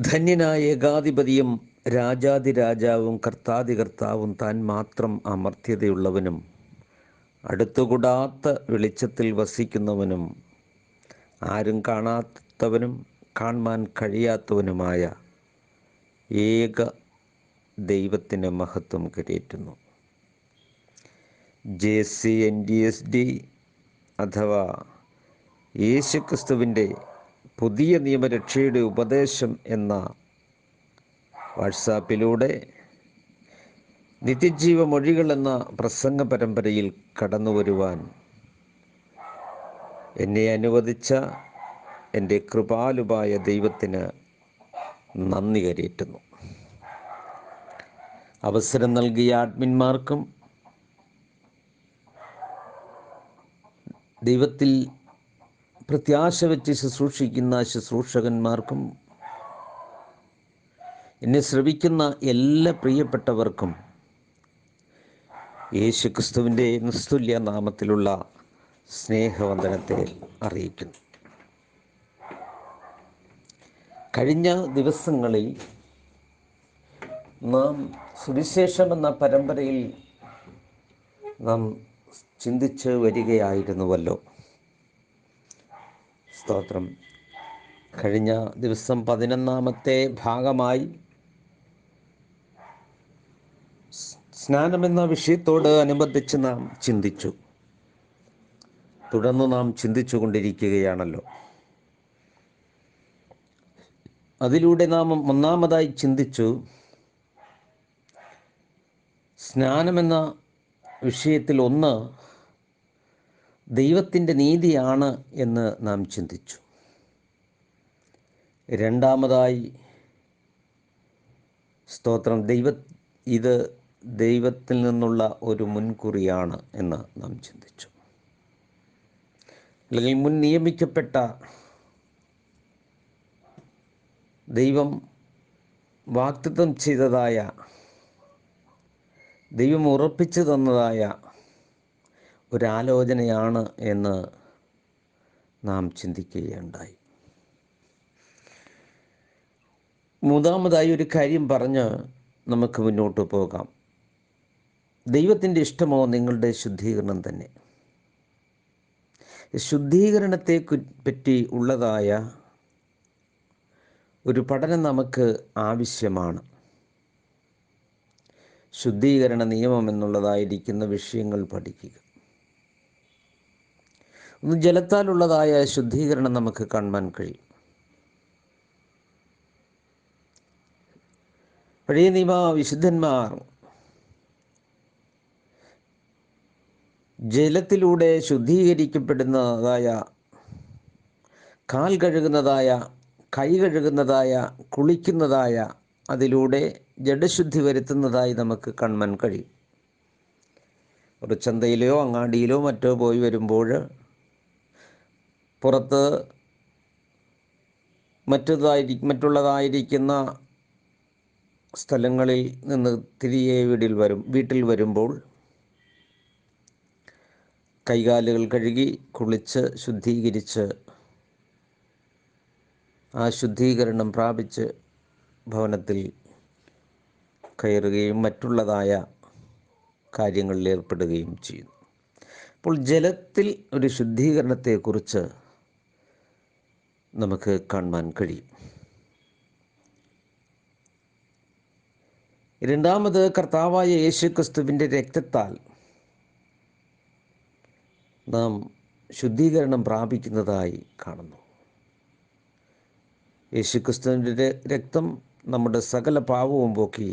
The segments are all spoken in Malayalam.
ധന്യനായ ഏകാധിപതിയും രാജാതിരാജാവും കർത്താതികർത്താവും താൻ മാത്രം അമർത്യതയുള്ളവനും അടുത്തുകൂടാത്ത വെളിച്ചത്തിൽ വസിക്കുന്നവനും ആരും കാണാത്തവനും കാണുവാൻ കഴിയാത്തവനുമായ ഏക ദൈവത്തിന് മഹത്വം കരേറ്റുന്നു. JCNDSD അഥവാ യേശുക്രിസ്തുവിൻ്റെ പുതിയ നിയമരക്ഷയുടെ ഉപദേശം എന്ന വാട്സാപ്പിലൂടെ നിത്യജീവ മൊഴികൾ എന്ന പ്രസംഗ പരമ്പരയിൽ കടന്നു വരുവാൻ എന്നെ അനുവദിച്ച എൻ്റെ കൃപാലുവായ ദൈവത്തിന് നന്ദി കരേറ്റുന്നു. അവസരം നൽകിയ ആഡ്മിന്മാർക്കും ദൈവത്തിൽ പ്രത്യാശ വെച്ച് ശുശ്രൂഷിക്കുന്ന ശുശ്രൂഷകന്മാർക്കും എന്നെ ശ്രവിക്കുന്ന എല്ലാ പ്രിയപ്പെട്ടവർക്കും യേശുക്രിസ്തുവിൻ്റെ നിസ്തുല്യ നാമത്തിലുള്ള സ്നേഹവന്ദനത്തെ അറിയിക്കുന്നു. കഴിഞ്ഞ ദിവസങ്ങളിൽ നാം സുവിശേഷം എന്ന പരമ്പരയിൽ നാം ചിന്തിച്ച് വരികയായിരുന്നുവല്ലോ. സ്തോത്രം. കഴിഞ്ഞ ദിവസം 11-ാമത്തെ ഭാഗമായി സ്നാനമെന്ന വിഷയത്തോട് അനുബന്ധിച്ച് നാം ചിന്തിച്ചു. തുടർന്ന് നാം ചിന്തിച്ചു കൊണ്ടിരിക്കുകയാണല്ലോ. അതിലൂടെ നാം ഒന്നാമതായി ചിന്തിച്ചു, സ്നാനമെന്ന വിഷയത്തിൽ ഒന്ന് ദൈവത്തിൻ്റെ നീതിയാണ് എന്ന് നാം ചിന്തിച്ചു. രണ്ടാമതായി സ്തോത്രം, ഇത് ദൈവത്തിൽ നിന്നുള്ള ഒരു മുൻകുറിയാണ് എന്ന് നാം ചിന്തിച്ചു. അല്ലെങ്കിൽ മുൻ നിയമിക്കപ്പെട്ട ദൈവം വാഗ്ദത്തം ചെയ്തതായ, ദൈവം ഉറപ്പിച്ചു തന്നതായ ഒരാലോചനയാണ് എന്ന് നാം ചിന്തിക്കുകയുണ്ടായി. മൂന്നാമതായി ഒരു കാര്യം പറഞ്ഞ് നമുക്ക് മുന്നോട്ട് പോകാം. ദൈവത്തിൻ്റെ ഇഷ്ടമോ നിങ്ങളുടെ ശുദ്ധീകരണം തന്നെ. ശുദ്ധീകരണത്തെ പറ്റി ഉള്ളതായ ഒരു പഠനം നമുക്ക് ആവശ്യമാണ്. ശുദ്ധീകരണ നിയമം എന്നുള്ളതായിരിക്കുന്ന വിഷയങ്ങൾ പഠിക്കുക. ഒന്ന് ജലത്താലുള്ളതായ ശുദ്ധീകരണം നമുക്ക് കാണുവാൻ കഴിയും. പഴയ നിയമ വിശുദ്ധന്മാർ ജലത്തിലൂടെ ശുദ്ധീകരിക്കപ്പെടുന്നതായ, കാൽ കഴുകുന്നതായ, കൈ കഴുകുന്നതായ, കുളിക്കുന്നതായ, അതിലൂടെ ജഡശുദ്ധി വരുത്തുന്നതായി നമുക്ക് കാണുവാൻ കഴിയും. ഒരു ചന്തയിലോ അങ്ങാടിയിലോ മറ്റോ പോയി വരുമ്പോൾ പുറത്ത് മറ്റുള്ളതായിരിക്കുന്ന സ്ഥലങ്ങളിൽ നിന്ന് തിരികെ വീട്ടിൽ വരുമ്പോൾ കൈകാലുകൾ കഴുകി കുളിച്ച് ശുദ്ധീകരിച്ച് ആ ശുദ്ധീകരണം പ്രാപിച്ച് ഭവനത്തിൽ കയറുകയും മറ്റുള്ളതായ കാര്യങ്ങളിൽ ഏർപ്പെടുകയും ചെയ്യുന്നു. അപ്പോൾ ജലത്തിൽ ഒരു ശുദ്ധീകരണത്തെക്കുറിച്ച് നമുക്ക് കാണുവാൻ കഴിയും. രണ്ടാമത്, കർത്താവായ യേശുക്രിസ്തുവിൻ്റെ രക്തത്താൽ നാം ശുദ്ധീകരണം പ്രാപിക്കുന്നതായി കാണുന്നു. യേശുക്രിസ്തുവിൻ്റെ രക്തം നമ്മുടെ സകല പാപവും പോക്കി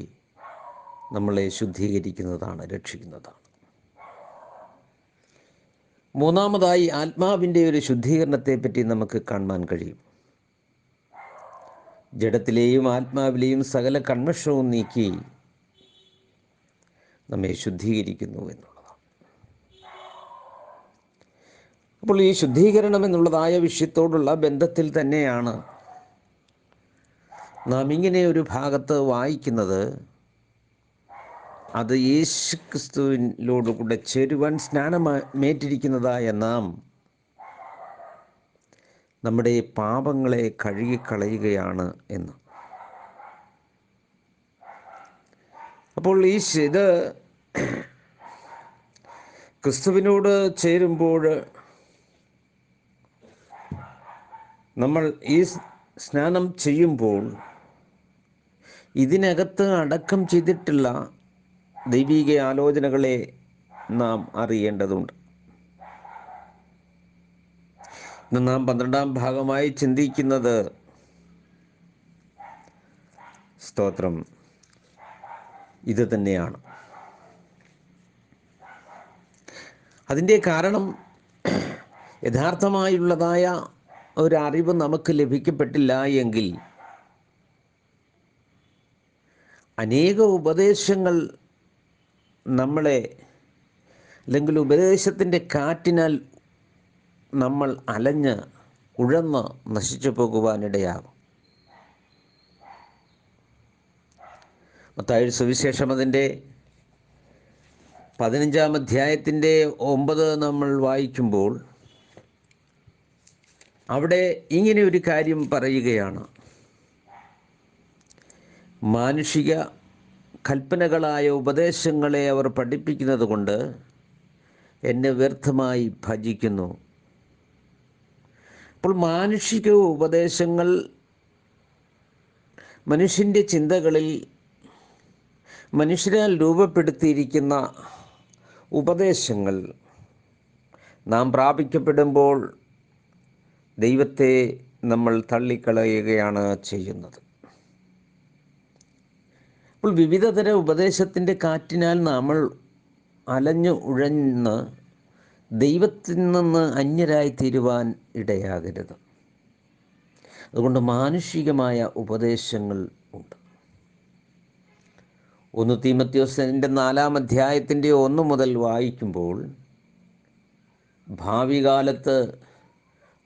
നമ്മളെ ശുദ്ധീകരിക്കുന്നതാണ്, രക്ഷിക്കുന്നതാണ്. മൂന്നാമതായി, ആത്മാവിൻ്റെ ഒരു ശുദ്ധീകരണത്തെ പറ്റി നമുക്ക് കാണുവാൻ കഴിയും. ജഡത്തിലെയും ആത്മാവിലെയും സകല കന്മഷവും നീക്കി നമ്മെ ശുദ്ധീകരിക്കുന്നു എന്നുള്ളതാണ്. അപ്പോൾ ഈ ശുദ്ധീകരണം എന്നുള്ളതായ വിഷയത്തോടുള്ള ബന്ധത്തിൽ തന്നെയാണ് നാം ഇങ്ങനെ ഒരു ഭാഗത്ത് വായിക്കുന്നത്. അത് യേശുക്രിസ്തുവിനോടുകൂടെ ചേരുവാൻ സ്നാനമേറ്റിരിക്കുന്നതായ നാം നമ്മുടെ പാപങ്ങളെ കഴുകിക്കളയുകയാണ് എന്ന്. അപ്പോൾ ഇത് ക്രിസ്തുവിനോട് ചേരുമ്പോൾ നമ്മൾ ഈ സ്നാനം ചെയ്യുമ്പോൾ ഇതിനകത്ത് അടക്കം ചെയ്തിട്ടുള്ള ദൈവിക ആലോചനകളെ നാം അറിയേണ്ടതുണ്ട്. ഇന്ന് നാം 12-ാം ഭാഗമായി ചിന്തിക്കുന്നത് സ്തോത്രം ഇത് തന്നെയാണ്. അതിൻ്റെ കാരണം യഥാർത്ഥമായുള്ളതായ ഒരറിവ് നമുക്ക് ലഭിക്കപ്പെട്ടില്ല എങ്കിൽ അനേക ഉപദേശങ്ങൾ നമ്മളെ, അല്ലെങ്കിൽ ഉപദേശത്തിൻ്റെ കാറ്റിനാൽ നമ്മൾ അലഞ്ഞ് ഉഴന്ന് നശിച്ചു പോകുവാനിടയാകും. മത്തായി സുവിശേഷം അതിൻ്റെ 15-ാം അധ്യായത്തിൻ്റെ 9 നമ്മൾ വായിക്കുമ്പോൾ അവിടെ ഇങ്ങനെ ഒരു കാര്യം പറയുകയാണ്: മാനുഷിക കൽപ്പനകളായ ഉപദേശങ്ങളെ അവർ പഠിപ്പിക്കുന്നത് കൊണ്ട് എന്നെ വ്യർത്ഥമായി ഭജിക്കുന്നു. അപ്പോൾ മാനുഷിക ഉപദേശങ്ങൾ, മനുഷ്യൻ്റെ ചിന്തകളിൽ മനുഷ്യരാൽ രൂപപ്പെടുത്തിയിരിക്കുന്ന ഉപദേശങ്ങൾ നാം പ്രാപിക്കപ്പെടുമ്പോൾ ദൈവത്തെ നമ്മൾ തള്ളിക്കളയുകയാണ് ചെയ്യുന്നത്. അപ്പോൾ വിവിധതര ഉപദേശത്തിൻ്റെ കാറ്റിനാൽ നമ്മൾ അലഞ്ഞു ഉഴന്ന് ദൈവത്തിൽ നിന്ന് അന്യരായി തീരുവാൻ ഇടയാകരുത്. അതുകൊണ്ട് മാനുഷികമായ ഉപദേശങ്ങൾ ഉണ്ട്. 1 തീമോഥെയോസിൻ്റെ 4-ാം അധ്യായത്തിൻ്റെ 1 മുതൽ വായിക്കുമ്പോൾ ഭാവി കാലത്ത്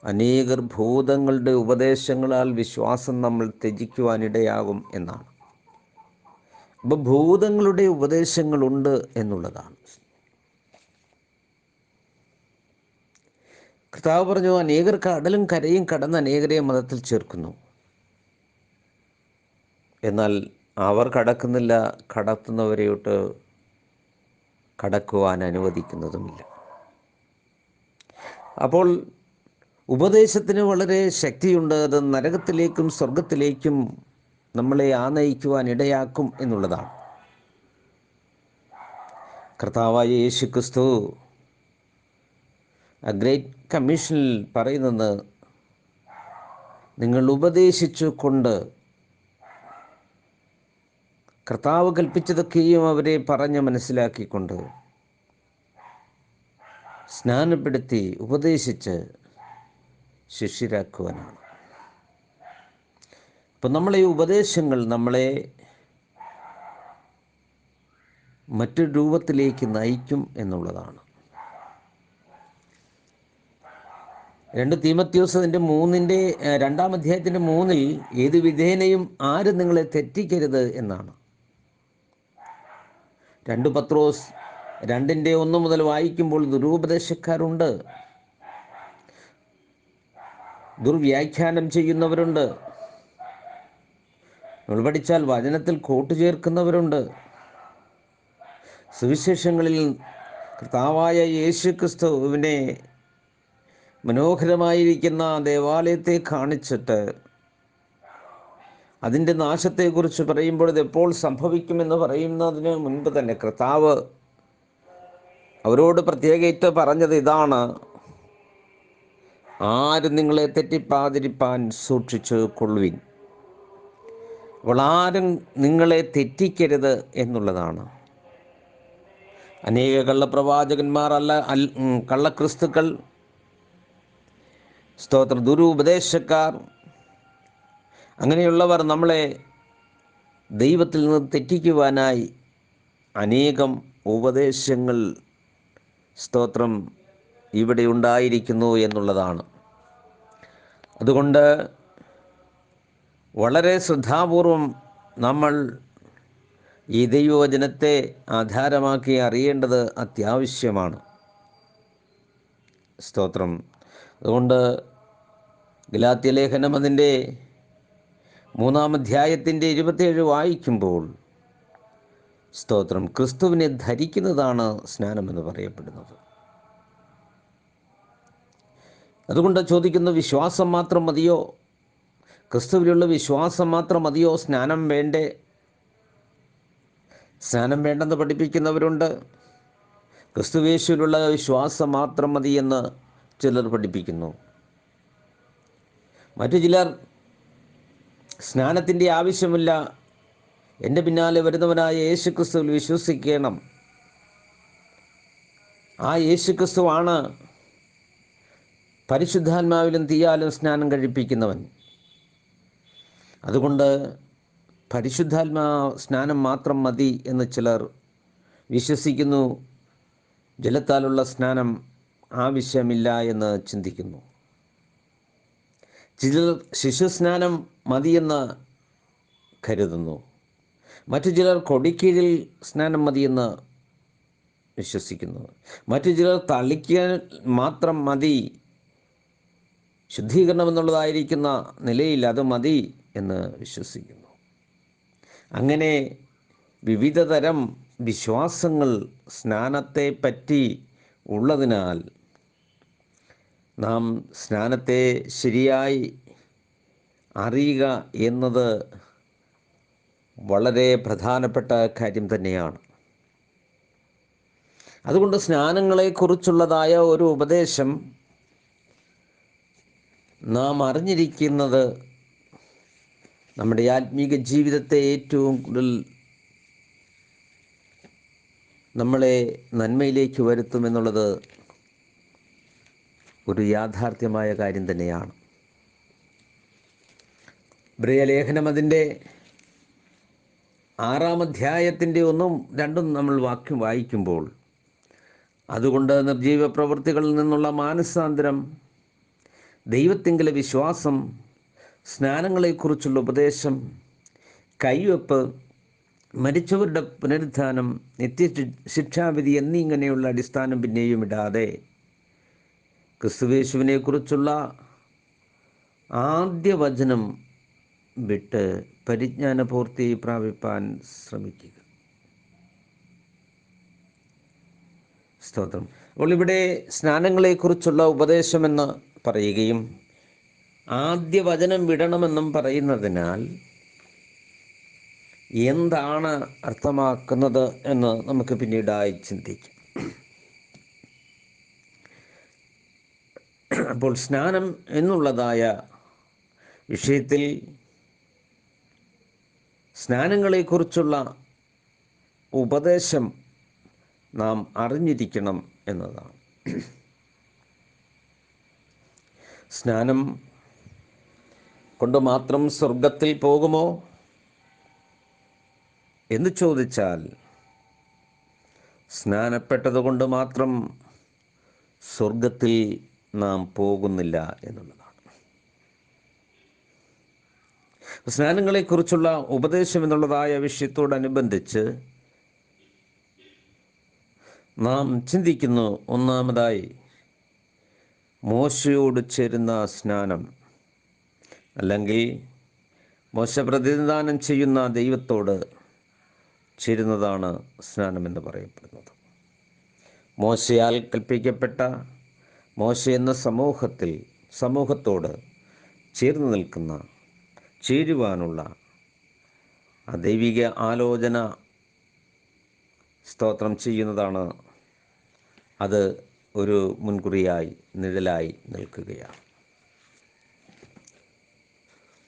അനേകർ ഭൂതങ്ങളുടെ ഉപദേശങ്ങളാൽ വിശ്വാസം നമ്മൾ ത്യജിക്കുവാനിടയാകും എന്നാണ്. അപ്പോൾ ഭൂതങ്ങളുടെ ഉപദേശങ്ങളുണ്ട് എന്നുള്ളതാണ്. കർത്താവ് പറഞ്ഞു, അനേകർ കടലും കരയും കടന്ന് അനേകരെ മതത്തിൽ ചേർക്കുന്നു, എന്നാൽ അവർ കടക്കുന്നില്ല, കടത്തുന്നവരെയോട്ട് കടക്കുവാൻ അനുവദിക്കുന്നതുമില്ല. അപ്പോൾ ഉപദേശത്തിന് വളരെ ശക്തിയുണ്ട്. അത് നരകത്തിലേക്കും സ്വർഗത്തിലേക്കും നമ്മളെ ആനയിക്കുവാൻ ഇടയാക്കും എന്നുള്ളതാണ്. കർത്താവായ യേശു ക്രിസ്തു ഗ്രേറ്റ് കമ്മീഷനിൽ പറയുന്നത്, നിങ്ങൾ ഉപദേശിച്ചു കൊണ്ട്, കർത്താവ് കൽപ്പിച്ചതൊക്കെയും അവരെ പറഞ്ഞ് മനസ്സിലാക്കിക്കൊണ്ട് സ്നാനപ്പെടുത്തി ഉപദേശിച്ച് ശിഷ്യരാക്കുവാനാണ്. അപ്പം നമ്മളെ ഉപദേശങ്ങൾ നമ്മളെ മറ്റൊരു രൂപത്തിലേക്ക് നയിക്കും എന്നുള്ളതാണ്. 2 തീമോഥെയോസ് അതിൻ്റെ 2-ാം അധ്യായത്തിൻ്റെ 3-ൽ ഏത് വിധേനയും ആരും നിങ്ങളെ തെറ്റിക്കരുത് എന്നാണ്. 2 പത്രോസ് 2-ന്റെ 1 മുതൽ വായിക്കുമ്പോൾ ദുരുപദേശക്കാരുണ്ട്, ദുർവ്യാഖ്യാനം ചെയ്യുന്നവരുണ്ട്, നമ്മൾ പഠിച്ചാൽ വചനത്തിൽ കൂട്ടുചേർക്കുന്നവരുണ്ട്. സുവിശേഷങ്ങളിൽ കർത്താവായ യേശു ക്രിസ്തുവിനെ മനോഹരമായിരിക്കുന്ന ദേവാലയത്തെ കാണിച്ചിട്ട് അതിൻ്റെ നാശത്തെക്കുറിച്ച് പറയുമ്പോൾ ഇത് എപ്പോൾ സംഭവിക്കുമെന്ന് പറയുന്നതിന് മുൻപ് തന്നെ കർത്താവ് അവരോട് പ്രത്യേകിച്ച് പറഞ്ഞത് ഇതാണ്: ആരും നിങ്ങളെ തെറ്റിപ്പാതിരിപ്പാൻ സൂക്ഷിച്ചു കൊള്ളുവിൻ. അപ്പോൾ ആരും നിങ്ങളെ തെറ്റിക്കരുത് എന്നുള്ളതാണ്. അനേക കള്ളപ്രവാചകന്മാർ, കള്ളക്രിസ്തുക്കൾ, സ്തോത്ര ദുരുപദേശക്കാർ, അങ്ങനെയുള്ളവർ നമ്മളെ ദൈവത്തിൽ നിന്ന് തെറ്റിക്കുവാനായി അനേകം ഉപദേശങ്ങൾ സ്തോത്രം ഇവിടെ ഉണ്ടായിരിക്കുന്നു എന്നുള്ളതാണ്. അതുകൊണ്ട് വളരെ ശ്രദ്ധാപൂർവം നമ്മൾ ഈ ദൈവവചനത്തെ ആധാരമാക്കി അറിയേണ്ടത് അത്യാവശ്യമാണ്. സ്തോത്രം. അതുകൊണ്ട് ഗലാത്യ ലേഖനം അതിൻ്റെ 3-ാം അധ്യായത്തിൻ്റെ 27 വായിക്കുമ്പോൾ സ്തോത്രം. ക്രിസ്തുവിനെ ധരിക്കുന്നതാണ് സ്നാനമെന്ന് പറയപ്പെടുന്നത്. അതുകൊണ്ട് ചോദിക്കുന്ന, വിശ്വാസം മാത്രം മതിയോ? ക്രിസ്തുവിലുള്ള വിശ്വാസം മാത്രം മതിയോ? സ്നാനം വേണ്ടേ? സ്നാനം വേണ്ടെന്ന് പഠിപ്പിക്കുന്നവരുണ്ട്. ക്രിസ്തുവേശുവിലുള്ള വിശ്വാസം മാത്രം മതിയെന്ന് ചിലർ പഠിപ്പിക്കുന്നു. മറ്റു ചിലർ സ്നാനത്തിൻ്റെ ആവശ്യമില്ല, എൻ്റെ പിന്നാലെ വരുന്നവനായ യേശു ക്രിസ്തുവിൽ വിശ്വസിക്കണം, ആ യേശു ക്രിസ്തുവാണ് പരിശുദ്ധാത്മാവിലും തീയാലും സ്നാനം കഴിപ്പിക്കുന്നവൻ, അതുകൊണ്ട് പരിശുദ്ധാത്മാ സ്നാനം മാത്രം മതി എന്ന് ചിലർ വിശ്വസിക്കുന്നു. ജലത്താലുള്ള സ്നാനം ആവശ്യമില്ല എന്ന് ചിന്തിക്കുന്നു. ചിലർ ശിശുസ്നാനം മതിയെന്ന് കരുതുന്നു. മറ്റു ചിലർ കൊടിക്കീഴിൽ സ്നാനം മതിയെന്ന് വിശ്വസിക്കുന്നു. മറ്റു ചിലർ തളിക്കാൻ മാത്രം മതി, ശുദ്ധീകരണം എന്നുള്ളതായിരിക്കുന്ന നിലയിൽ അത് മതി എന്ന് വിശ്വസിക്കുന്നു. അങ്ങനെ വിവിധ തരം വിശ്വാസങ്ങൾ സ്നാനത്തെ പറ്റി ഉള്ളതിനാൽ നാം സ്നാനത്തെ ശരിയായി അറിയുക എന്നത് വളരെ പ്രധാനപ്പെട്ട കാര്യം തന്നെയാണ്. അതുകൊണ്ട് സ്നാനങ്ങളെക്കുറിച്ചുള്ളതായ ഒരു ഉപദേശം നാം അറിഞ്ഞിരിക്കുന്നത് നമ്മുടെ ആത്മീക ജീവിതത്തെ ഏറ്റവും കൂടുതൽ നമ്മളെ നന്മയിലേക്ക് വരുത്തുമെന്നുള്ളത് ഒരു യാഥാർത്ഥ്യമായ കാര്യം തന്നെയാണ്. ഇബ്രായ ലേഖനം അതിൻ്റെ 6-ാം അധ്യായത്തിൻ്റെ 1ഉം 2ഉം നമ്മൾ വാക്യം വായിക്കുമ്പോൾ, അതുകൊണ്ട് നിർജീവ പ്രവൃത്തികളിൽ നിന്നുള്ള മാനസാന്തരം, ദൈവത്തിങ്കലെ വിശ്വാസം, സ്നാനങ്ങളെക്കുറിച്ചുള്ള ഉപദേശം, കൈവെപ്പ്, മരിച്ചവരുടെ പുനരുത്ഥാനം, നിത്യശിക്ഷാവിധി എന്നിങ്ങനെയുള്ള അടിസ്ഥാനം പിന്നെയും ഇടാതെ ക്രിസ്തുവേശുവിനെക്കുറിച്ചുള്ള ആദ്യ വചനം വിട്ട് പരിജ്ഞാനപൂർത്തി പ്രാപിപ്പാൻ ശ്രമിക്കുക. സ്തോത്രം. അപ്പോൾ ഇവിടെ സ്നാനങ്ങളെക്കുറിച്ചുള്ള ഉപദേശമെന്ന് പറയുകയും ആദ്യ വചനം വിടണമെന്നും പറയുന്നതിനാൽ എന്താണ് അർത്ഥമാക്കുന്നത് എന്ന് നമുക്ക് പിന്നീടായി ചിന്തിക്കാം. അപ്പോൾ സ്നാനം എന്നുള്ളതായ വിഷയത്തിൽ സ്നാനങ്ങളെക്കുറിച്ചുള്ള ഉപദേശം നാം അറിഞ്ഞിരിക്കണം എന്നതാണ്. സ്നാനം കൊണ്ട് മാത്രം സ്വർഗത്തിൽ പോകുമോ എന്ന് ചോദിച്ചാൽ, സ്നാനപ്പെട്ടതുകൊണ്ട് മാത്രം സ്വർഗത്തിൽ നാം പോകുന്നില്ല എന്നുള്ളതാണ്. സ്നാനങ്ങളെക്കുറിച്ചുള്ള ഉപദേശം എന്നുള്ളതായ വിഷയത്തോടനുബന്ധിച്ച് നാം ചിന്തിക്കുന്നു. ഒന്നാമതായി, മോശയോട് ചേരുന്ന സ്നാനം, അല്ലെങ്കിൽ മോശ പ്രതിനിധാനം ചെയ്യുന്ന ദൈവത്തോട് ചേരുന്നതാണ് സ്നാനമെന്ന് പറയപ്പെടുന്നത്. മോശയാൽ കൽപ്പിക്കപ്പെട്ട മോശ എന്ന സമൂഹത്തോട് ചേർന്ന് നിൽക്കുന്ന, ചേരുവാനുള്ള ആ ദൈവിക ആലോചന സ്തോത്രം ചെയ്യുന്നതാണ്. അത് ഒരു മുൻകുറിയായി, നിഴലായി നിൽക്കുകയാണ്.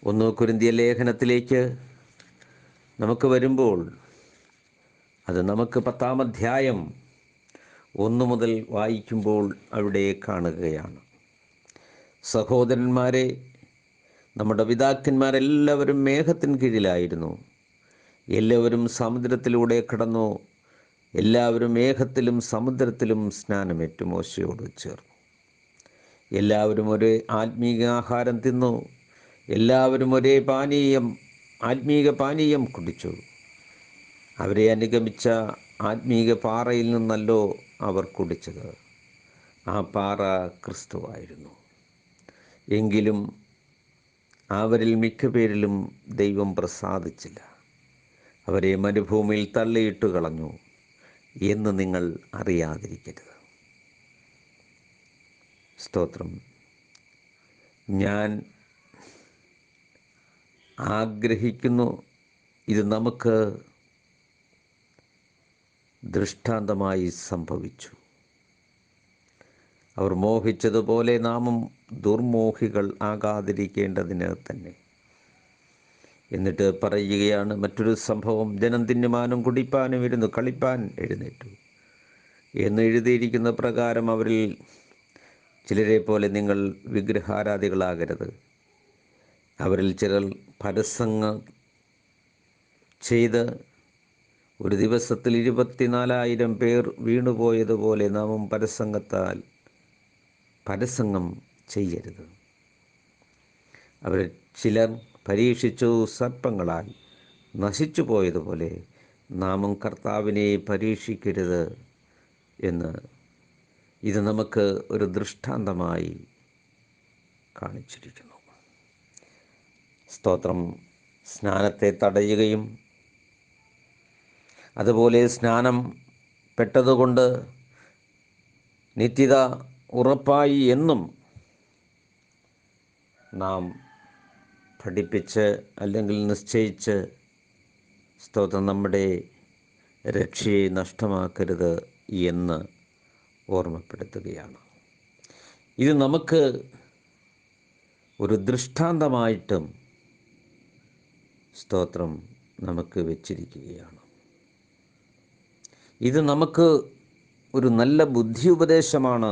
1 കൊരിന്ത്യർ ലേഖനത്തിലേക്ക് നമുക്ക് വരുമ്പോൾ, അത് നമുക്ക് 10-ാം അധ്യായം 1 മുതൽ വായിക്കുമ്പോൾ അവിടെ കാണുകയാണ്. സഹോദരന്മാരെ, നമ്മുടെ പിതാക്കന്മാരെല്ലാവരും മേഘത്തിന് കീഴിലായിരുന്നു. എല്ലാവരും സമുദ്രത്തിലൂടെ കടന്നു. എല്ലാവരും മേഘത്തിലും സമുദ്രത്തിലും സ്നാനമേറ്റു മോശയോട് ചേർന്നു. എല്ലാവരും ഒരേ ആത്മീക ആഹാരം തിന്നു. എല്ലാവരും ഒരേ ആത്മീക പാനീയം കുടിച്ചു. അവരെ അനുഗമിച്ച ആത്മീക പാറയിൽ നിന്നല്ലോ അവർ കുടിച്ചത്. ആ പാറ ക്രിസ്തുവായിരുന്നു. എങ്കിലും അവരിൽ മിക്കപേരിലും ദൈവം പ്രസാദിച്ചില്ല. അവരെ മരുഭൂമിയിൽ തള്ളിയിട്ട് കളഞ്ഞു എന്ന് നിങ്ങൾ അറിയാതിരിക്കരുത്. സ്തോത്രം. ഞാൻ ആഗ്രഹിക്കുന്നു ഇത് നമുക്ക് ദൃഷ്ടാന്തമായി സംഭവിച്ചു. അവർ മോഹിച്ചതുപോലെ നാമും ദുർമോഹികൾ ആകാതിരിക്കേണ്ടതിന് തന്നെ. എന്നിട്ട് പറയുകയാണ് മറ്റൊരു സംഭവം. ജനം തിന്നുവാനും കുടിപ്പാനും ഇരുന്നു കളിപ്പാൻ എഴുന്നേറ്റു എന്ന് എഴുതിയിരിക്കുന്ന പ്രകാരം അവരിൽ ചിലരെ പോലെ നിങ്ങൾ വിഗ്രഹാരാധികളാകരുത്. അവരിൽ ചിലർ പരസംഗം ചെയ്ത് ഒരു ദിവസത്തിൽ 24,000 പേർ വീണുപോയതുപോലെ നാമും പരസംഗം ചെയ്യരുത്. അവർ ചിലർ പരീക്ഷിച്ചു സർപ്പങ്ങളാൽ നശിച്ചു പോയതുപോലെ നാമും കർത്താവിനെ പരീക്ഷിക്കരുത് എന്ന് ഇത് നമുക്ക് ഒരു ദൃഷ്ടാന്തമായി കാണിച്ചിരിക്കുന്നു. സ്തോത്രം. സ്നാനത്തെ തടയുകയും അതുപോലെ സ്നാനം പെട്ടതുകൊണ്ട് നിത്യത ഉറപ്പായി എന്നും നാം പഠിപ്പിച്ച് അല്ലെങ്കിൽ നിശ്ചയിച്ച് സ്തോത്രം നമ്മുടെ രക്ഷയെ നഷ്ടമാക്കരുത് എന്ന് ഓർമ്മപ്പെടുത്തുകയാണ്. ഇത് നമുക്ക് ഒരു ദൃഷ്ടാന്തമായിട്ടും സ്തോത്രം നമുക്ക് വെച്ചിരിക്കുകയാണ്. ഇത് നമുക്ക് ഒരു നല്ല ബുദ്ധി ഉപദേശമാണ്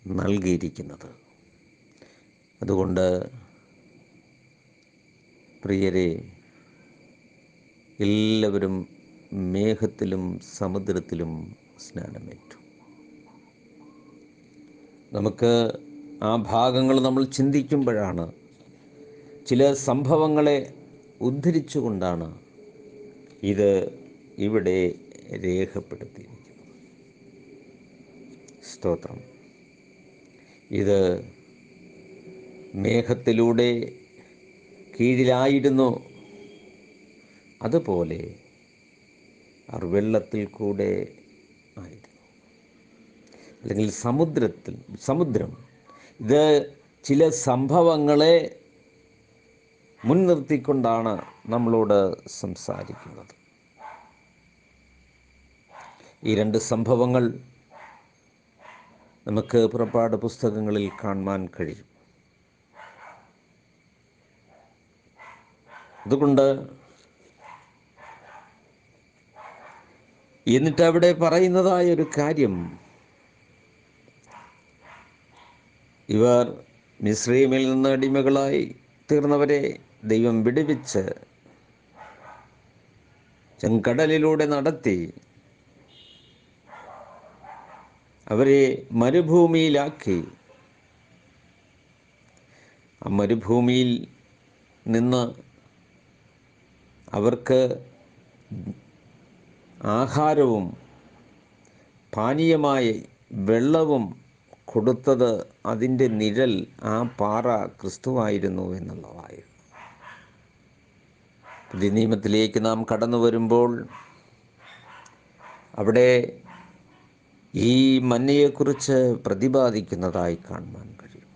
നൽകിയിരിക്കുന്നത്. അതുകൊണ്ട് പ്രിയരെ, എല്ലാവരും മേഘത്തിലും സമുദ്രത്തിലും സ്നാനമേറ്റു. നമുക്ക് ആ ഭാഗങ്ങൾ നമ്മൾ ചിന്തിക്കുമ്പോഴാണ് ചില സംഭവങ്ങളെ ഉദ്ധരിച്ചുകൊണ്ടാണ് ഇത് ഇവിടെ രേഖപ്പെടുത്തിയിരിക്കുന്നത്. സ്തോത്രം. ഇത് മേഘത്തിലൂടെ കീഴിലായിരുന്നു, അതുപോലെ അവർ വെള്ളത്തിൽ കൂടെ ആയിരുന്നു, അല്ലെങ്കിൽ സമുദ്രം. ഇത് ചില സംഭവങ്ങളെ മുൻനിർത്തിക്കൊണ്ടാണ് നമ്മളോട് സംസാരിക്കുന്നത്. ഈ രണ്ട് സംഭവങ്ങൾ നമുക്ക് പുറപ്പാട് പുസ്തകങ്ങളിൽ കാണുവാൻ കഴിയും. അതുകൊണ്ട് എന്നിട്ട് അവിടെ പറയുന്നതായ ഒരു കാര്യം, ഇവർ മിസ്രയീമിൽ നിന്ന് അടിമകളായി തീർന്നവരെ ദൈവം വിടുവിച്ച് ചെങ്കടലിലൂടെ നടത്തി അവരെ മരുഭൂമിയിലാക്കി. ആ മരുഭൂമിയിൽ നിന്ന് അവർക്ക് ആഹാരവും പാനീയമായി വെള്ളവും കൊടുത്തത് അതിൻ്റെ നിഴൽ ആ പാറ ക്രിസ്തുവായിരുന്നു എന്നുള്ളതായിരുന്നു. പുതിയ നിയമത്തിലേക്ക് നാം കടന്നു വരുമ്പോൾ അവിടെ ഈ മന്നയെക്കുറിച്ച് പ്രതിപാദിക്കുന്നതായി കാണുവാൻ കഴിയും.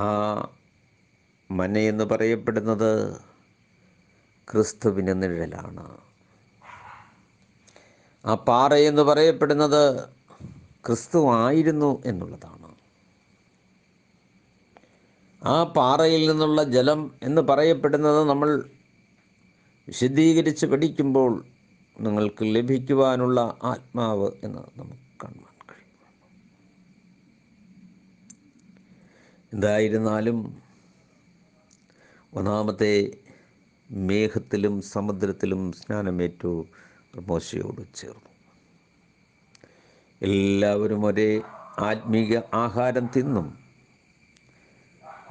ആ മന്നയെന്ന് പറയപ്പെടുന്നത് ക്രിസ്തുവിൻ്റെ നിഴലാണ്. ആ പാറയെന്ന് പറയപ്പെടുന്നത് ക്രിസ്തു ആയിരുന്നു എന്നുള്ളതാണ്. ആ പാറയിൽ നിന്നുള്ള ജലം എന്ന് പറയപ്പെടുന്നത് നമ്മൾ വിശദീകരിച്ച് പഠിക്കുമ്പോൾ നിങ്ങൾക്ക് ലഭിക്കുവാനുള്ള ആത്മാവ് എന്ന് നമുക്ക് കാണുവാൻ കഴിയും. എന്തായിരുന്നാലും ഒന്നാമത്തെ മേഘത്തിലും സമുദ്രത്തിലും സ്നാനമേറ്റു മോശയോട് ചേർന്നു. എല്ലാവരും ഒരേ ആത്മീക ആഹാരം തിന്നും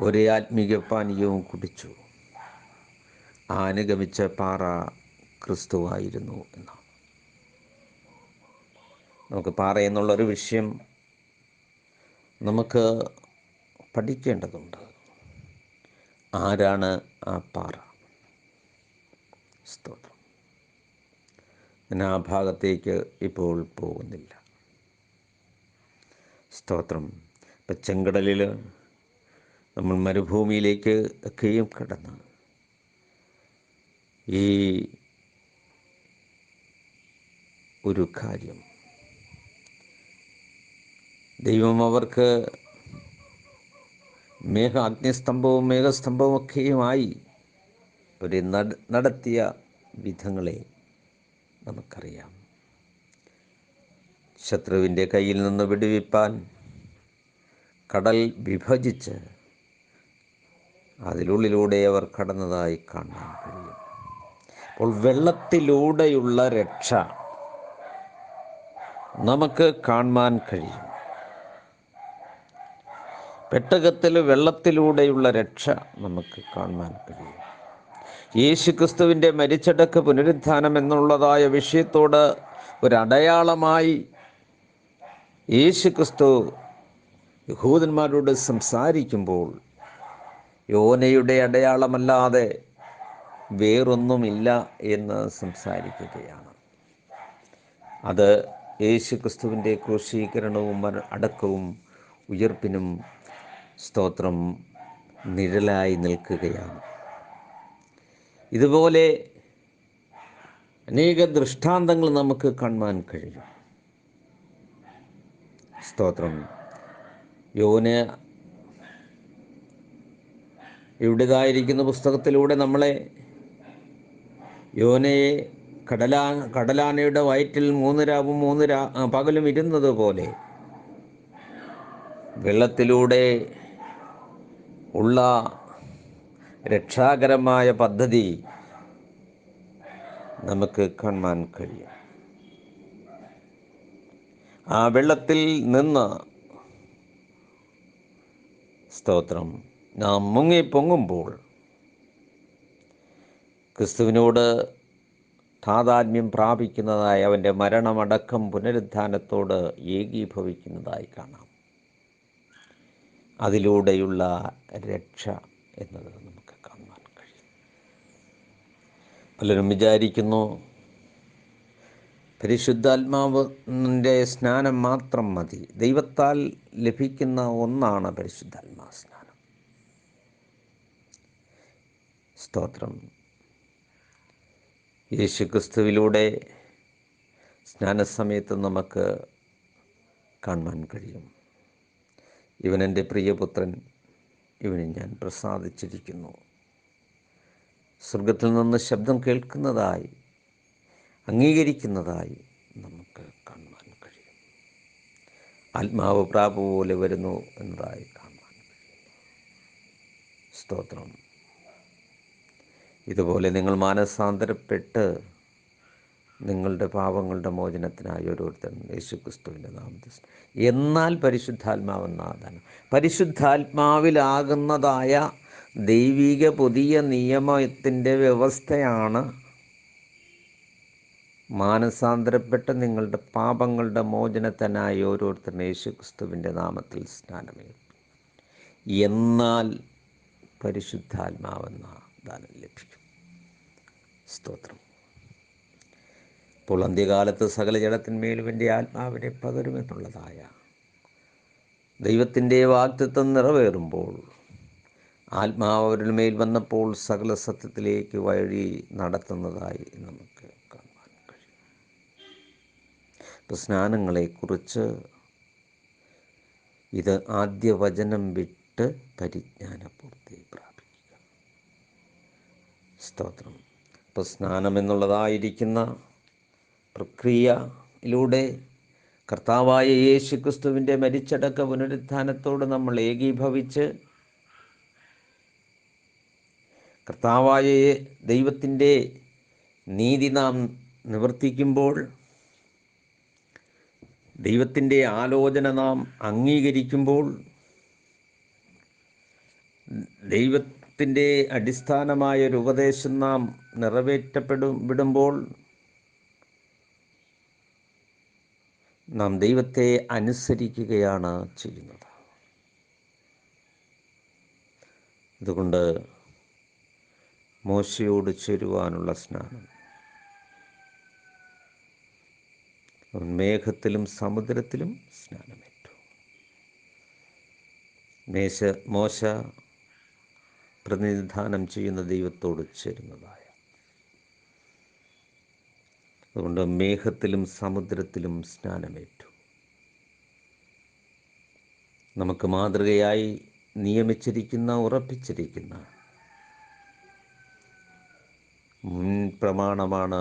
ഒരേ ആത്മീക പാനീയവും കുടിച്ചു. ആ അനുഗമിച്ച പാറ ക്രിസ്തുവായിരുന്നു എന്നാണ്. നമുക്ക് പാറ എന്നുള്ളൊരു വിഷയം നമുക്ക് പഠിക്കേണ്ടതുണ്ട്. ആരാണ് ആ പാറ? സ്തോത്രം. ഞാൻ ആ ഭാഗത്തേക്ക് ഇപ്പോൾ പോകുന്നില്ല. സ്തോത്രം. ഇപ്പം ചെങ്കടലിൽ നമ്മൾ മരുഭൂമിയിലേക്ക് ഒക്കെയും കടന്ന് ഈ ഒരു കാര്യം ദൈവം അവർക്ക് അഗ്നിസ്തംഭവും മേഘസ്തംഭവും ഒക്കെയുമായി ഒരു നടത്തിയ വിധങ്ങളെ നമുക്കറിയാം. ശത്രുവിൻ്റെ കയ്യിൽ നിന്ന് വിടുവിപ്പാൻ കടൽ വിഭജിച്ച് അതിനുള്ളിലൂടെ അവർ കടന്നതായി കാണാൻ കഴിയും. അപ്പോൾ വെള്ളത്തിലൂടെയുള്ള രക്ഷ നമുക്ക് കാണാൻ കഴിയും. പെട്ടകത്തിൽ വെള്ളത്തിലൂടെയുള്ള രക്ഷ നമുക്ക് കാണാൻ കഴിയും. യേശുക്രിസ്തുവിൻ്റെ മരിച്ചടക്ക് പുനരുത്ഥാനം എന്നുള്ളതായ വിഷയത്തോട് ഒരടയാളമായി യേശുക്രിസ്തു യഹൂദന്മാരോട് സംസാരിക്കുമ്പോൾ യോനയുടെ അടയാളമല്ലാതെ വേറൊന്നുമില്ല എന്ന് സംസാരിക്കുകയാണ്. അത് യേശുക്രിസ്തുവിൻ്റെ ക്രൂശീകരണവും അടക്കവും ഉയർപ്പിനും സ്തോത്രം നിഴലായി നിൽക്കുകയാണ്. ഇതുപോലെ അനേക ദൃഷ്ടാന്തങ്ങൾ നമുക്ക് കാണാൻ കഴിയും. സ്തോത്രം. യോന ഇവിടേതായിരിക്കുന്ന പുസ്തകത്തിലൂടെ നമ്മളെ യോനയെ കടലാനയുടെ വയറ്റിൽ 3 രാവും 3 പകലും ഇരുന്നത് പോലെ വെള്ളത്തിലൂടെ ഉള്ള രക്ഷാകരമായ പദ്ധതി നമുക്ക് കാണാൻ കഴിയും. ആ വെള്ളത്തിൽ നിന്ന് സ്തോത്രം നാം മുങ്ങിപ്പൊങ്ങുമ്പോൾ ക്രിസ്തുവിനോട് താതാത്മ്യം പ്രാപിക്കുന്നതായി അവൻ്റെ മരണമടക്കം പുനരുത്ഥാനത്തോട് ഏകീഭവിക്കുന്നതായി കാണാം. അതിലൂടെയുള്ള രക്ഷ എന്നത് നമുക്ക് കാണാൻ കഴിയും. പലരും വിചാരിക്കുന്നു പരിശുദ്ധാത്മാവിൻ്റെ സ്നാനം മാത്രം മതി. ദൈവത്താൽ ലഭിക്കുന്ന ഒന്നാണ് പരിശുദ്ധാത്മാ സ്നാനം. സ്തോത്രം. യേശുക്രിസ്തുവിലൂടെ സ്നാനസമയത്ത് നമുക്ക് കാണാൻ കഴിയും. ഇവൻ എൻ്റെ പ്രിയപുത്രൻ, ഇവന് ഞാൻ പ്രസാദിച്ചിരിക്കുന്നു. സ്വർഗത്തിൽ നിന്ന് ശബ്ദം കേൾക്കുന്നതായി അംഗീകരിക്കുന്നതായി നമുക്ക് കാണാൻ കഴിയും. ആത്മാവ് പ്രാപ പോലെ വരുന്നു എന്നതായി കാണാൻ കഴിയും. സ്തോത്രം. ഇതുപോലെ നിങ്ങൾ മാനസാന്തരപ്പെട്ട് നിങ്ങളുടെ പാപങ്ങളുടെ മോചനത്തിനായി ഓരോരുത്തരും യേശുക്രിസ്തുവിൻ്റെ നാമത്തിൽ, എന്നാൽ പരിശുദ്ധാത്മാവെന്നാണ് പരിശുദ്ധാത്മാവിലാകുന്നതായ ദൈവിക പുതിയ നിയമത്തിൻ്റെ വ്യവസ്ഥയാണ് മാനസാന്തരപ്പെട്ട് നിങ്ങളുടെ പാപങ്ങളുടെ മോചനത്തിനായി ഓരോരുത്തരും യേശുക്രിസ്തുവിൻ്റെ നാമത്തിൽ സ്നാനമേൽക്കും, എന്നാൽ പരിശുദ്ധാത്മാവെന്ന ദാനം ലഭിക്കും. സ്തോത്രം. ഇപ്പോൾ അന്ത്യകാലത്ത് സകല ജഡത്തിന്മേലും എൻ്റെ ആത്മാവിനെ പകരുമെന്നുള്ളതായ ദൈവത്തിൻ്റെ വാഗ്ദത്തം നിറവേറുമ്പോൾ ആത്മാവ് അവരുടെ മേൽ വന്നപ്പോൾ സകല സത്യത്തിലേക്ക് വഴി നടത്തുന്നതായി നമുക്ക് കാണാൻ കഴിയും. ഇപ്പോൾ സ്നാനങ്ങളെക്കുറിച്ച് ഇത് ആദ്യ വചനം വിട്ട് പരിജ്ഞാനപൂർത്തി പ്രാപിക്കുക. സ്തോത്രം. ഇപ്പോൾ സ്നാനം എന്നുള്ളതായിരിക്കുന്ന പ്രക്രിയയിലൂടെ കർത്താവായ യേശുക്രിസ്തുവിൻ്റെ മരിച്ചടക്ക പുനരുത്ഥാനത്തോട് നമ്മൾ ഏകീഭവിച്ച് കർത്താവായ ദൈവത്തിൻ്റെ നീതി നാം നിവർത്തിക്കുമ്പോൾ, ദൈവത്തിൻ്റെ ആലോചന നാം അംഗീകരിക്കുമ്പോൾ, ദൈവത്തിൻ്റെ അടിസ്ഥാനമായൊരു ഉപദേശം നാം വിടുമ്പോൾ നാം ദൈവത്തെ അനുസരിക്കുകയാണ് ചെയ്യുന്നത്. അതുകൊണ്ട് മോശയോട് ചേരുവാനുള്ള സ്നാനം. അവൻ മേഘത്തിലും സമുദ്രത്തിലും സ്നാനമേറ്റു. മോശ പ്രതിനിധാനം ചെയ്യുന്ന ദൈവത്തോട് ചേരുന്നതായ, അതുകൊണ്ട് മേഘത്തിലും സമുദ്രത്തിലും സ്നാനമേറ്റു. നമുക്ക് മാതൃകയായി നിയമിച്ചിരിക്കുന്ന, ഉറപ്പിച്ചിരിക്കുന്ന മുൻ പ്രമാണമാണ്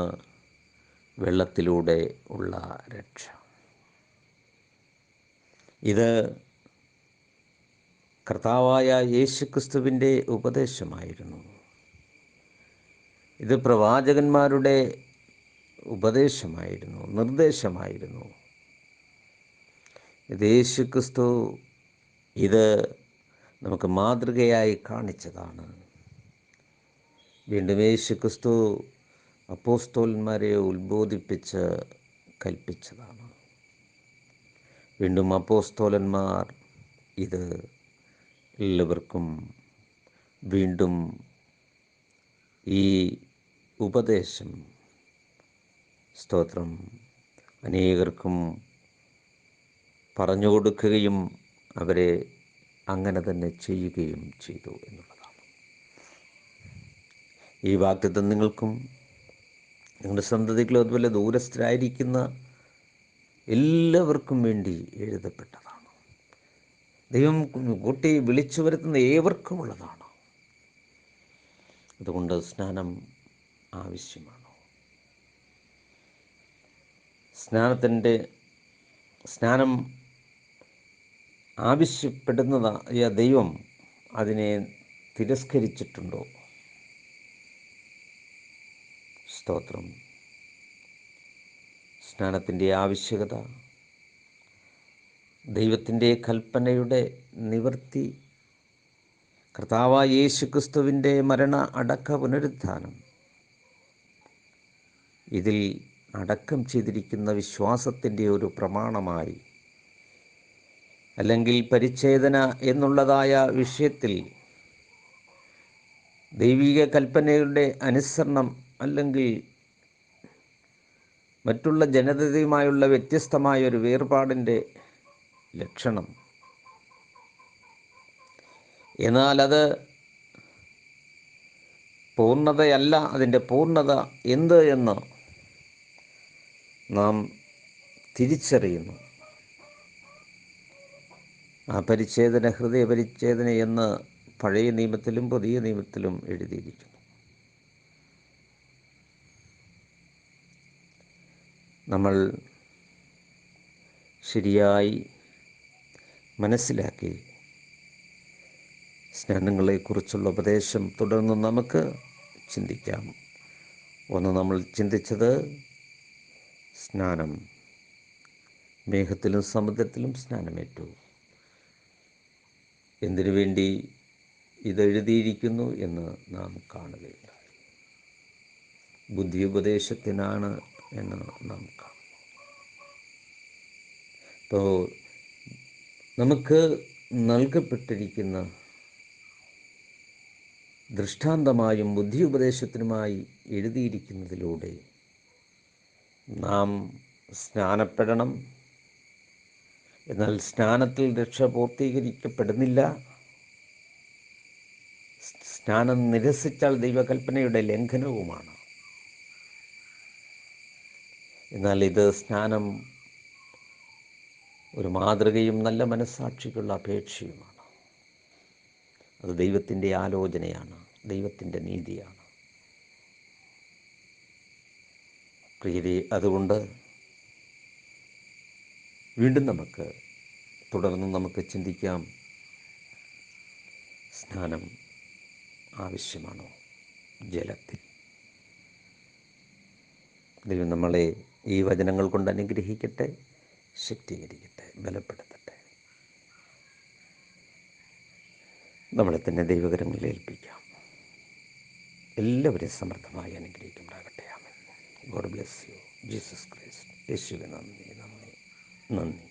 വെള്ളത്തിലൂടെ ഉള്ള രക്ഷ. ഇത് കർത്താവായ യേശുക്രിസ്തുവിൻ്റെ ഉപദേശമായിരുന്നു. ഇത് പ്രവാചകന്മാരുടെ ഉപദേശമായിരുന്നു, നിർദ്ദേശമായിരുന്നു. ഇത് യേശുക്രിസ്തു ഇത് നമുക്ക് മാതൃകയായി കാണിച്ചതാണ്. വീണ്ടും യേശുക്രിസ്തു അപ്പോസ്തലന്മാരെ ഉത്ബോധിപ്പിച്ച് കൽപ്പിച്ചതാണ്. വീണ്ടും അപ്പോസ്തലന്മാർ ഇത് എല്ലാവർക്കും വീണ്ടും ഈ ഉപദേശം സ്തോത്രം അനേകർക്കും പറഞ്ഞു കൊടുക്കുകയും അവരെ അങ്ങനെ തന്നെ ചെയ്യുകയും ചെയ്തു എന്നുള്ളതാണ്. ഈ വാഗ്ദത്തം നിങ്ങൾക്കും നിങ്ങളുടെ സന്തതികളും അതുപോലെ ദൂരസ്ഥരായിരിക്കുന്ന എല്ലാവർക്കും വേണ്ടി എഴുതപ്പെട്ടതാണ്. ദൈവം കൂട്ടി വിളിച്ചു വരുത്തുന്ന ഏവർക്കുമുള്ളതാണ്. അതുകൊണ്ട് സ്നാനം ആവശ്യമാണ്. സ്നാനം ആവശ്യപ്പെടുന്നതായ ദൈവം അതിനെ തിരസ്കരിച്ചിട്ടുണ്ടോ? സ്തോത്രം. സ്നാനത്തിൻ്റെ ആവശ്യകത ദൈവത്തിൻ്റെ കൽപ്പനയുടെ നിവൃത്തി, കർത്താവായ യേശുക്രിസ്തുവിൻ്റെ മരണ അടക്ക പുനരുത്ഥാനം, ഇതിൽ അടക്കം ചെയ്തിരിക്കുന്ന വിശ്വാസത്തിൻ്റെ ഒരു പ്രമാണമായി, അല്ലെങ്കിൽ പരിച്ഛേദന എന്നുള്ളതായ വിഷയത്തിൽ ദൈവിക കൽപ്പനയുടെ അനുസരണം, അല്ലെങ്കിൽ മറ്റുള്ള ജനതയുമായുള്ള വ്യത്യസ്തമായൊരു വേർപാടിൻ്റെ ലക്ഷണം. എന്നാൽ അത് പൂർണ്ണതയല്ല. അതിൻ്റെ പൂർണ്ണത എന്ത് എന്ന് നാം തിരിച്ചറിയുന്നു. ആ പരിച്ഛേദന ഹൃദയപരിച്ഛേദന എന്ന് പഴയ നിയമത്തിലും പുതിയ നിയമത്തിലും എഴുതിയിരിക്കുന്നു. നമ്മൾ ശരിയായി മനസ്സിലാക്കി സ്നാനങ്ങളെക്കുറിച്ചുള്ള ഉപദേശം തുടർന്ന് നമുക്ക് ചിന്തിക്കാം. ഒന്ന്, നമ്മൾ ചിന്തിച്ചത് സ്നാനം, മേഘത്തിലും സമുദ്രത്തിലും സ്നാനമേറ്റു. എന്തിനു വേണ്ടി ഇതെഴുതിയിരിക്കുന്നു എന്ന് നാം കാണുകയുണ്ടായി. ബുദ്ധി ഉപദേശത്തിനാണ് എന്ന് നാം കാണുന്നു. അപ്പോൾ നമുക്ക് നൽകപ്പെട്ടിരിക്കുന്ന ദൃഷ്ടാന്തമായും ബുദ്ധി ഉപദേശത്തിനുമായി എഴുതിയിരിക്കുന്നതിലൂടെ നാം സ്നാനപ്പെടണം. എന്നാൽ സ്നാനത്തിൽ രക്ഷ പൂർത്തീകരിക്കപ്പെടുന്നില്ല. സ്നാനം നിരസിച്ചാൽ ദൈവകൽപ്പനയുടെ ലംഘനവുമാണ്. എന്നാൽ ഇത് സ്നാനം ഒരു മാതൃകയും നല്ല മനസ്സാക്ഷിക്കുള്ള അപേക്ഷയുമാണ്. അത് ദൈവത്തിൻ്റെ ആലോചനയാണ്, ദൈവത്തിൻ്റെ നീതിയാണ്. പ്രിയരെ, അതുകൊണ്ട് വീണ്ടും തുടർന്ന് നമുക്ക് ചിന്തിക്കാം, സ്നാനം ആവശ്യമാണോ ജലത്തിൽ? ദൈവം നമ്മളെ ഈ വചനങ്ങൾ കൊണ്ട് അനുഗ്രഹിക്കട്ടെ, ശക്തീകരിക്കട്ടെ, ബലപ്പെടുത്തട്ടെ. നമ്മളെ തന്നെ ദൈവകരങ്ങളിൽ ഏൽപ്പിക്കാം. എല്ലാവരെയും സമൃദ്ധമായി അനുഗ്രഹിക്കുമാറാകട്ടെ. Amen. God bless you. Jesus Christ. യേശുവേ നന്ദി, നന്ദി, നന്ദി.